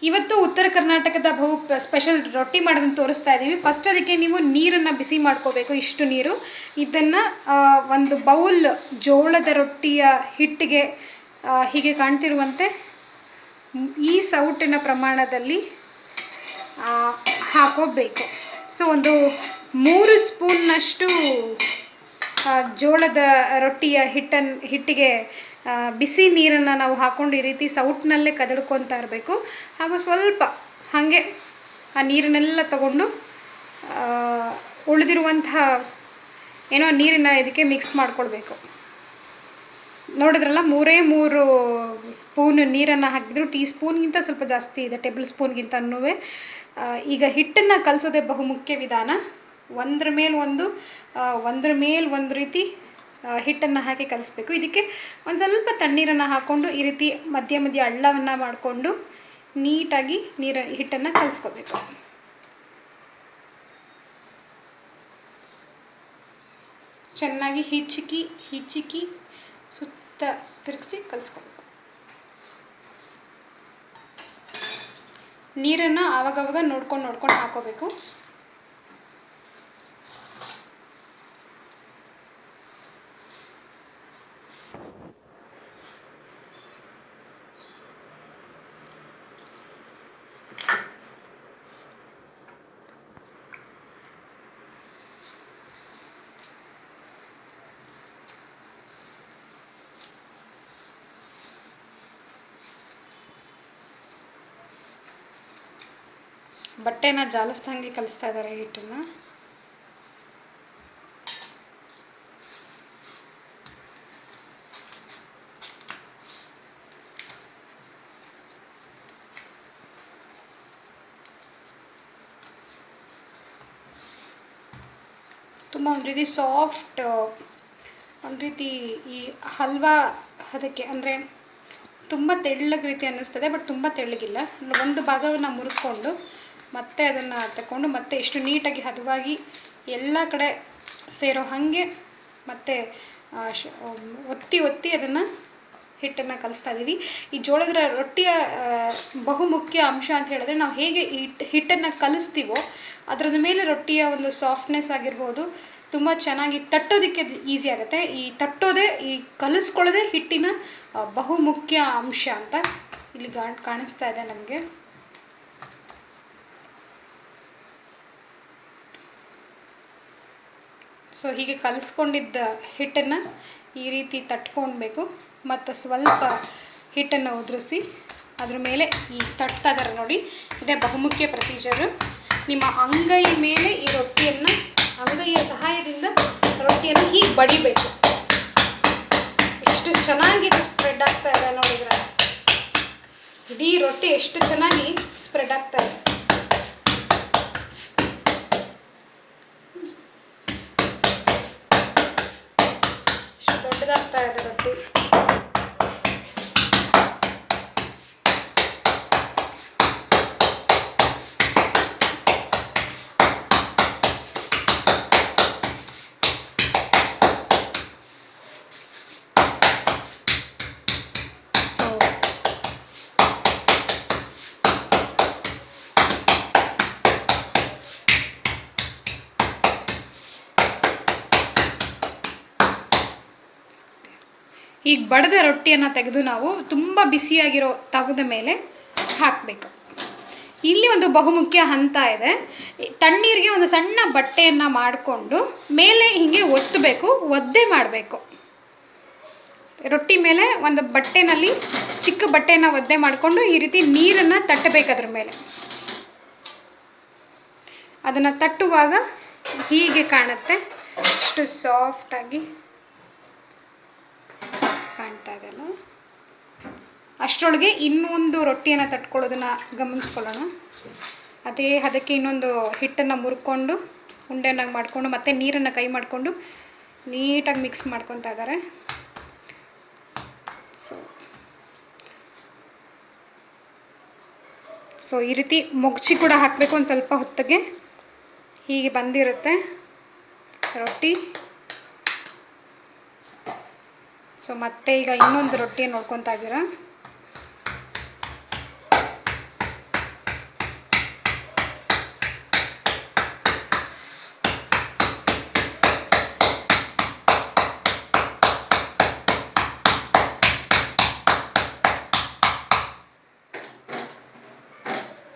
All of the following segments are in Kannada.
ಇವತ್ತು ಉತ್ತರ ಕರ್ನಾಟಕದ ಸ್ಪೆಷಲ್ ರೊಟ್ಟಿ ಮಾಡೋದನ್ನು ತೋರಿಸ್ತಾ ಇದ್ದೀವಿ. ಫಸ್ಟ್ ಅದಕ್ಕೆ ನೀವು ನೀರನ್ನು ಬಿಸಿ ಮಾಡ್ಕೋಬೇಕು, ಇಷ್ಟು ನೀರು. ಇದನ್ನು ಒಂದು ಬೌಲ್ ಜೋಳದ ರೊಟ್ಟಿಯ ಹಿಟ್ಟಿಗೆ ಹೀಗೆ ಕಾಣ್ತಿರುವಂತೆ ಈ ಸೌಟಿನ ಪ್ರಮಾಣದಲ್ಲಿ ಹಾಕೋಬೇಕು. ಸೊ ಒಂದು 3 ಸ್ಪೂನ್ನಷ್ಟು ಜೋಳದ ರೊಟ್ಟಿಯ ಹಿಟ್ಟಿಗೆ ಬಿಸಿ ನೀರನ್ನು ನಾವು ಹಾಕ್ಕೊಂಡು ಈ ರೀತಿ ಸೌಟ್ನಲ್ಲೇ ಕದಡ್ಕೊತಾ ಇರಬೇಕು. ಹಾಗೂ ಸ್ವಲ್ಪ ಹಾಗೆ ಆ ನೀರನ್ನೆಲ್ಲ ತಗೊಂಡು ಉಳಿದಿರುವಂತಹ ಏನೋ ನೀರನ್ನು ಇದಕ್ಕೆ ಮಿಕ್ಸ್ ಮಾಡ್ಕೊಳ್ಬೇಕು. ನೋಡಿದ್ರಲ್ಲ, 3 ಸ್ಪೂನ್ ನೀರನ್ನು ಹಾಕಿದ್ರು. ಟೀ ಸ್ಪೂನ್ಗಿಂತ ಸ್ವಲ್ಪ ಜಾಸ್ತಿ ಇದೆ, ಟೇಬಲ್ ಸ್ಪೂನ್ಗಿಂತನೂ. ಈಗ ಹಿಟ್ಟನ್ನು ಕಲಿಸೋದೇ ಬಹುಮುಖ್ಯ ವಿಧಾನ. ಒಂದ್ರ ಮೇಲೆ ಒಂದು ರೀತಿ ಹಿಟ್ಟನ್ನು ಹಾಕಿ ಕಲಿಸ್ಬೇಕು. ಇದಕ್ಕೆ ಒಂದು ಸ್ವಲ್ಪ ತಣ್ಣೀರನ್ನು ಹಾಕ್ಕೊಂಡು ಈ ರೀತಿ ಮಧ್ಯ ಹಳ್ಳವನ್ನು ಮಾಡಿಕೊಂಡು ನೀಟಾಗಿ ಹಿಟ್ಟನ್ನು ಕಲಿಸ್ಕೋಬೇಕು. ಚೆನ್ನಾಗಿ ಹಿಚ್ಚಿಕ್ಕಿ ಸುತ್ತ ತಿರುಗಿಸಿ ಕಲಿಸ್ಕೋಬೇಕು. ನೀರನ್ನು ಆವಾಗವಾಗ ನೋಡ್ಕೊಂಡು ಹಾಕೋಬೇಕು. ಬಟ್ಟೆನ ಜಾಲಿಸ್ದಂಗೆ ಕಲಿಸ್ತಾ ಇದ್ದಾರೆ ಹಿಟ್ಟನ್ನು. ತುಂಬ ಒಂದು ರೀತಿ ಸಾಫ್ಟ್, ಒಂದು ರೀತಿ ಈ ಹಲ್ವಾ ಅದಕ್ಕೆ ಅಂದರೆ ತುಂಬ ತೆಳ್ಳಗೆ ರೀತಿ ಅನ್ನಿಸ್ತದೆ, ಬಟ್ ತುಂಬ ತೆಳ್ಳಗಿಲ್ಲ. ಒಂದು ಭಾಗವನ್ನು ಮುರಿಸ್ಕೊಂಡು ಮತ್ತೆ ಅದನ್ನು ತಗೊಂಡು ಮತ್ತೆ ಎಷ್ಟು ನೀಟಾಗಿ ಹದವಾಗಿ ಎಲ್ಲ ಕಡೆ ಸೇರೋ ಹಾಗೆ ಮತ್ತೆ ಒತ್ತಿ ಅದನ್ನು ಹಿಟ್ಟನ್ನು ಕಲಿಸ್ತಾ ಇದ್ದೀವಿ. ಈ ಜೋಳದ ರೊಟ್ಟಿಯ ಬಹುಮುಖ್ಯ ಅಂಶ ಅಂತ ಹೇಳಿದ್ರೆ, ನಾವು ಹೇಗೆ ಹಿಟ್ಟನ್ನು ಕಲಿಸ್ತೀವೋ ಅದರದ ಮೇಲೆ ರೊಟ್ಟಿಯ ಒಂದು ಸಾಫ್ಟ್ನೆಸ್ ಆಗಿರ್ಬೋದು, ತುಂಬ ಚೆನ್ನಾಗಿ ತಟ್ಟೋದಕ್ಕೆ ಈಸಿ ಆಗುತ್ತೆ. ಈ ಕಲಿಸ್ಕೊಳ್ಳೋದೇ ಹಿಟ್ಟಿನ ಬಹುಮುಖ್ಯ ಅಂಶ ಅಂತ ಇಲ್ಲಿ ಕಾಣಿಸ್ತಾ ಇದೆ ನಮಗೆ. ಸೊ ಹೀಗೆ ಕಲಿಸ್ಕೊಂಡಿದ್ದ ಹಿಟ್ಟನ್ನು ಈ ರೀತಿ ತಟ್ಕೊಳ್ಬೇಕು. ಮತ್ತು ಸ್ವಲ್ಪ ಹಿಟ್ಟನ್ನು ಉದುರಿಸಿ ಅದ್ರ ಮೇಲೆ ಈ ತಟ್ತಾ ಇದ್ದಾರೆ ನೋಡಿ, ಇದೇ ಬಹುಮುಖ್ಯ ಪ್ರೊಸೀಜರು. ನಿಮ್ಮ ಅಂಗೈ ಮೇಲೆ ಈ ರೊಟ್ಟಿಯನ್ನು, ಅಂಗೈಯ ಸಹಾಯದಿಂದ ರೊಟ್ಟಿಯನ್ನು ಹೀಗೆ ಬಡಿಬೇಕು. ಎಷ್ಟು ಚೆನ್ನಾಗಿ ಇದು ಸ್ಪ್ರೆಡ್ ಆಗ್ತಾ ಇದೆ ನೋಡಿದ್ರೆ, ಇಡೀ ರೊಟ್ಟಿ ಎಷ್ಟು ಚೆನ್ನಾಗಿ ಸ್ಪ್ರೆಡ್ ಆಗ್ತಾ ಇದೆ. ಎಷ್ಟು ದೊಡ್ಡದಾಗ್ತಾ ಇದೆ ರೊಟ್ಟಿ. ಈಗ ಬಡದ ರೊಟ್ಟಿಯನ್ನು ತೆಗೆದು ನಾವು ತುಂಬ ಬಿಸಿಯಾಗಿರೋ ತವದ ಮೇಲೆ ಹಾಕಬೇಕು. ಇಲ್ಲಿ ಒಂದು ಬಹುಮುಖ್ಯ ಹಂತ ಇದೆ. ತಣ್ಣೀರಿಗೆ ಒಂದು ಸಣ್ಣ ಬಟ್ಟೆಯನ್ನು ಮಾಡಿಕೊಂಡು ಮೇಲೆ ಹೀಗೆ ಒತ್ತಬೇಕು, ಒದ್ದೆ ಮಾಡಬೇಕು. ರೊಟ್ಟಿ ಮೇಲೆ ಒಂದು ಬಟ್ಟೆನಲ್ಲಿ ಚಿಕ್ಕ ಬಟ್ಟೆಯನ್ನು ಒದ್ದೆ ಮಾಡಿಕೊಂಡು ಈ ರೀತಿ ನೀರನ್ನು ತಟ್ಟಬೇಕು. ಅದ್ರ ಮೇಲೆ ಅದನ್ನು ತಟ್ಟುವಾಗ ಹೀಗೆ ಕಾಣುತ್ತೆ, ಅಷ್ಟು ಸಾಫ್ಟಾಗಿ ಕಾಣ್ತಾ ಇದೆಲ್ಲ. ಅಷ್ಟರೊಳಗೆ ಇನ್ನೊಂದು ರೊಟ್ಟಿಯನ್ನು ತಟ್ಕೊಳ್ಳೋದನ್ನು ಗಮನಿಸ್ಕೊಳ್ಳೋಣ. ಅದಕ್ಕೆ ಇನ್ನೊಂದು ಹಿಟ್ಟನ್ನು ಮುರ್ಕೊಂಡು ಉಂಡೆನಾಗಿ ಮಾಡಿಕೊಂಡು ಮತ್ತೆ ನೀರನ್ನು ಕೈ ಮಾಡಿಕೊಂಡು ನೀಟಾಗಿ ಮಿಕ್ಸ್ ಮಾಡ್ಕೊತಾ ಇದ್ದಾರೆ. ಸೊ ಈ ರೀತಿ ಮೊಗಚಿ ಕೂಡ ಹಾಕಬೇಕು. ಒಂದು ಸ್ವಲ್ಪ ಹೊತ್ತಿಗೆ ಹೀಗೆ ಬಂದಿರುತ್ತೆ ರೊಟ್ಟಿ. ಸೊ ಮತ್ತೆ ಈಗ ಇನ್ನೊಂದು ರೊಟ್ಟಿಯನ್ನು ನೋಡ್ಕೊತಾ ಇದ್ದೀರಾ.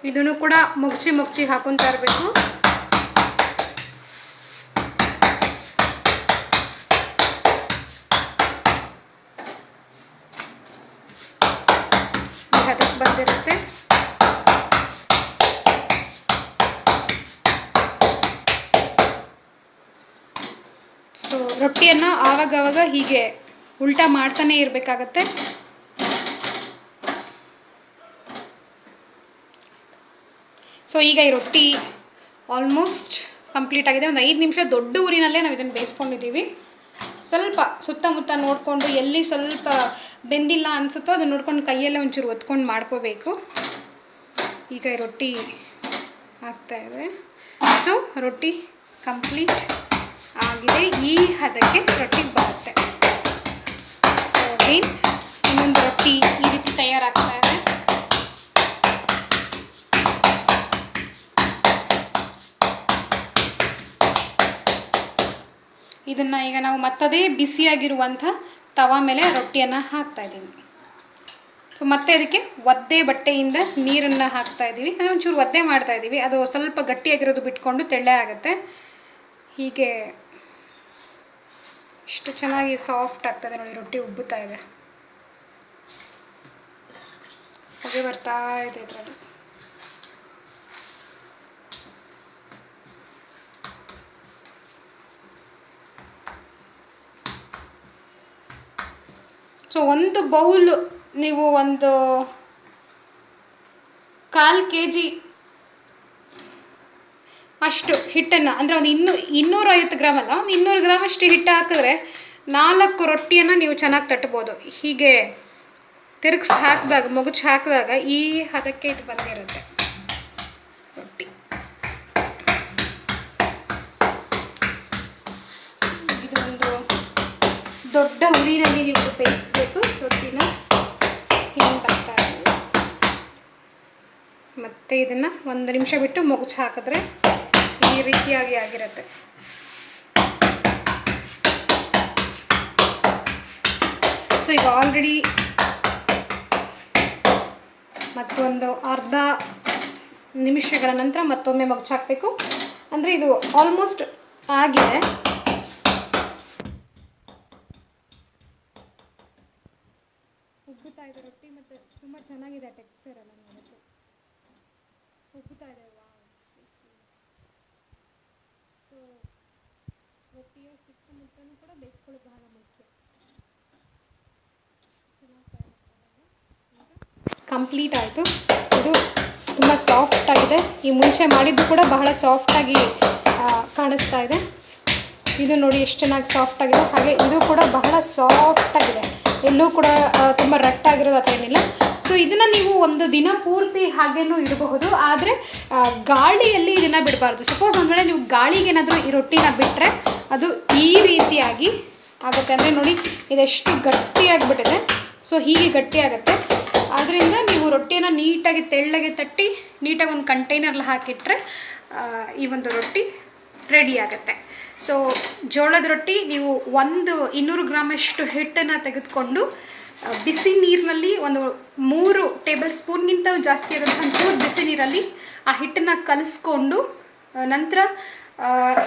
ಇದನ್ನು ಕೂಡ ಮುಗ್ಚಿ ಹಾಕೊತಾ ಇರಬೇಕು. ಅದಕ್ಕೆ ಬಂದಿರುತ್ತೆ. ಸೊ ರೊಟ್ಟಿಯನ್ನು ಆವಾಗವಾಗ ಹೀಗೆ ಉಲ್ಟಾ ಮಾಡ್ತಾನೆ ಇರಬೇಕಾಗತ್ತೆ. ಸೊ ಈಗ ಈ ರೊಟ್ಟಿ ಆಲ್ಮೋಸ್ಟ್ ಕಂಪ್ಲೀಟ್ ಆಗಿದೆ. ಒಂದು 5 ನಿಮಿಷ ದೊಡ್ಡ ಊರಿನಲ್ಲೇ ನಾವು ಇದನ್ನು ಬೇಯಿಸ್ಕೊಂಡಿದ್ದೀವಿ. ಸ್ವಲ್ಪ ಸುತ್ತಮುತ್ತ ನೋಡಿಕೊಂಡು ಎಲ್ಲಿ ಸ್ವಲ್ಪ ಬೆಂದಿಲ್ಲ ಅನಿಸುತ್ತೋ ಅದನ್ನು ನೋಡ್ಕೊಂಡು ಕೈಯಲ್ಲೇ ಒಂಚೂರು ಒತ್ಕೊಂಡು ಮಾಡ್ಕೋಬೇಕು. ಈಗ ಈ ರೊಟ್ಟಿ ಆಗ್ತಾಯಿದೆ. ಸೊ ರೊಟ್ಟಿ ಕಂಪ್ಲೀಟ್ ಆಗಿದೆ. ಈ ಹದಕ್ಕೆ ರೊಟ್ಟಿ ಬರುತ್ತೆ. ಸೊ ಅಗೇನ್ ಇನ್ನೊಂದು ರೊಟ್ಟಿ ಈ ರೀತಿ ತಯಾರಾಗ್ತಾ ಇದೆ. ಇದನ್ನು ಈಗ ನಾವು ಮತ್ತದೇ ಬಿಸಿಯಾಗಿರುವಂಥ ತವಾ ಮೇಲೆ ರೊಟ್ಟಿಯನ್ನು ಹಾಕ್ತಾ ಇದ್ದೀವಿ. ಸೊ ಮತ್ತೆ ಅದಕ್ಕೆ ಒದ್ದೆ ಬಟ್ಟೆಯಿಂದ ನೀರನ್ನು ಹಾಕ್ತಾ ಇದ್ದೀವಿ. ಒಂಚೂರು ಒದ್ದೆ ಮಾಡ್ತಾ ಇದ್ದೀವಿ. ಅದು ಸ್ವಲ್ಪ ಗಟ್ಟಿಯಾಗಿರೋದು ಬಿಟ್ಕೊಂಡು ತೆಳ್ಳೆ ಆಗುತ್ತೆ. ಹೀಗೆ ಇಷ್ಟು ಚೆನ್ನಾಗಿ ಸಾಫ್ಟ್ ಆಗ್ತದೆ ನೋಡಿ. ರೊಟ್ಟಿ ಉಬ್ಬುತ್ತಾ ಇದೆ, ಹೊಗೆ ಬರ್ತಾ ಇದೆ ಇದರಲ್ಲಿ. ಸೊ ಒಂದು ಬೌಲ್ ನೀವು ಒಂದು 1/4 kg ಅಷ್ಟು ಹಿಟ್ಟನ್ನು, ಅಂದರೆ ಒಂದು 250 ಗ್ರಾಮ್ ಅಲ್ಲ, ಒಂದು 200 ಗ್ರಾಮ್ ಅಷ್ಟು ಹಿಟ್ಟು ಹಾಕಿದ್ರೆ 4 ರೊಟ್ಟಿಯನ್ನು ನೀವು ಚೆನ್ನಾಗಿ ತಟ್ಬೋದು. ಹೀಗೆ ತಿರುಗಿಸಿ ಹಾಕಿದಾಗ, ಮುಗುಚಿ ಹಾಕಿದಾಗ ಈ ಹದಕ್ಕೆ ಇದು ಬಂದಿರುತ್ತೆ ರೊಟ್ಟಿ. ಇದು ಒಂದು ದೊಡ್ಡ ಉರಿನಲ್ಲಿ ನೀವು ಬೇಯಿಸಬೇಕು ರೊಟ್ಟಿನ. ಹಿಂಗಾಗ್ತಾ ಇದೆ. ಮತ್ತು ಇದನ್ನು 1 ನಿಮಿಷ ಬಿಟ್ಟು ಮುಗುಚಿ ಹಾಕಿದ್ರೆ ಈ ರೀತಿಯಾಗಿ ಆಗಿರುತ್ತೆ. ಸೊ ಈಗ ಆಲ್ರೆಡಿ ಮತ್ತೊಂದು ಅರ್ಧ ನಿಮಿಷಗಳ ನಂತರ ಮತ್ತೊಮ್ಮೆ ಮುಗುಚಿ ಹಾಕಬೇಕು. ಅಂದರೆ ಇದು ಆಲ್ಮೋಸ್ಟ್ ಆಗಿದೆ. ಉಬ್ಬುತ್ತಾ ಇದೆ ರೊಟ್ಟಿ, ಮತ್ತು ತುಂಬ ಚೆನ್ನಾಗಿದೆ ಟೆಕ್ಸ್ಚರ್ ಎಲ್ಲ ನೋಡೋಕ್ಕೆ. ಉಬ್ಬುತ್ತಾ ಇದೆ. ಸೊ ರೊಟ್ಟಿಯ ಸುತ್ತಮುತ್ತಲೂ ಕೂಡ ಬೇಯಿಸ್ಕೊಳ್ಳೋದು ಬಹಳ ಮುಖ್ಯ. ಇಷ್ಟು ಚೆನ್ನಾಗಿ ಕಂಪ್ಲೀಟ್ ಆಯಿತು. ಇದು ತುಂಬ ಸಾಫ್ಟ್ ಆಗಿದೆ. ಈ ಮುಂಚೆ ಮಾಡಿದ್ದು ಕೂಡ ಬಹಳ ಸಾಫ್ಟಾಗಿ ಕಾಣಿಸ್ತಾ ಇದೆ. ಇದು ನೋಡಿ ಎಷ್ಟು ಚೆನ್ನಾಗಿ ಸಾಫ್ಟ್ ಆಗಿದೆ. ಹಾಗೆ ಇದು ಕೂಡ ಬಹಳ ಸಾಫ್ಟಾಗಿದೆ, ಎಲ್ಲೂ ಕೂಡ ತುಂಬ ರಟ್ಟಾಗಿರೋದು ಅಥವಾ ಏನಿಲ್ಲ. ಸೊ ಇದನ್ನು ನೀವು ಒಂದು ದಿನ ಪೂರ್ತಿ ಹಾಗೇನೂ ಇಡಬಹುದು. ಆದರೆ ಗಾಳಿಯಲ್ಲಿ ಇದನ್ನು ಬಿಡಬಾರ್ದು. ಸಪೋಸ್ ಒಂದು ವೇಳೆ ನೀವು ಗಾಳಿಗೆ ಏನಾದರೂ ಈ ರೊಟ್ಟಿನ ಬಿಟ್ಟರೆ ಅದು ಈ ರೀತಿಯಾಗಿ ಆಗುತ್ತೆ. ಅಂದರೆ ನೋಡಿ ಇದೆಷ್ಟು ಗಟ್ಟಿಯಾಗಿಬಿಟ್ಟಿದೆ. ಸೊ ಹೀಗೆ ಗಟ್ಟಿಯಾಗುತ್ತೆ. ಆದ್ದರಿಂದ ನೀವು ರೊಟ್ಟಿಯನ್ನು ನೀಟಾಗಿ ತೆಳ್ಳಗೆ ತಟ್ಟಿ ನೀಟಾಗಿ ಒಂದು ಕಂಟೈನರ್ಲಿ ಹಾಕಿಟ್ರೆ ಈ ಒಂದು ರೊಟ್ಟಿ ರೆಡಿ ಆಗುತ್ತೆ. ಸೊ ಜೋಳದ ರೊಟ್ಟಿ ನೀವು 200 ಗ್ರಾಮಷ್ಟು ಹಿಟ್ಟನ್ನು ತೆಗೆದುಕೊಂಡು ಬಿಸಿ ನೀರಿನಲ್ಲಿ ಒಂದು 3 ಟೇಬಲ್ ಸ್ಪೂನ್ಗಿಂತಲೂ ಜಾಸ್ತಿ ಆಗುತ್ತೆ ಒಂಚೂರು ಬಿಸಿ ನೀರಲ್ಲಿ ಆ ಹಿಟ್ಟನ್ನು ಕಲಿಸ್ಕೊಂಡು ನಂತರ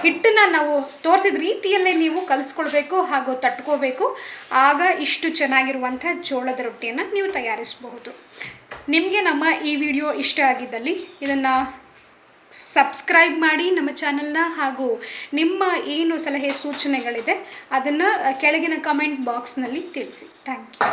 ಹಿಟ್ಟನ್ನು ನಾವು ತೋರಿಸಿದ ರೀತಿಯಲ್ಲೇ ನೀವು ಕಲಿಸ್ಕೊಳ್ಬೇಕು ಹಾಗೂ ತಟ್ಕೋಬೇಕು. ಆಗ ಇಷ್ಟು ಚೆನ್ನಾಗಿರುವಂಥ ಜೋಳದ ರೊಟ್ಟಿಯನ್ನು ನೀವು ತಯಾರಿಸಬಹುದು. ನಿಮಗೆ ನಮ್ಮ ಈ ವಿಡಿಯೋ ಇಷ್ಟ ಆಗಿದ್ದಲ್ಲಿ ಇದನ್ನು ಸಬ್ಸ್ಕ್ರೈಬ್ ಮಾಡಿ ನಮ್ಮ ಚಾನಲ್ನ. ಹಾಗೂ ನಿಮ್ಮ ಏನು ಸಲಹೆ ಸೂಚನೆಗಳಿದೆ ಅದನ್ನು ಕೆಳಗಿನ ಕಮೆಂಟ್ ಬಾಕ್ಸ್ನಲ್ಲಿ ತಿಳಿಸಿ. Thank you.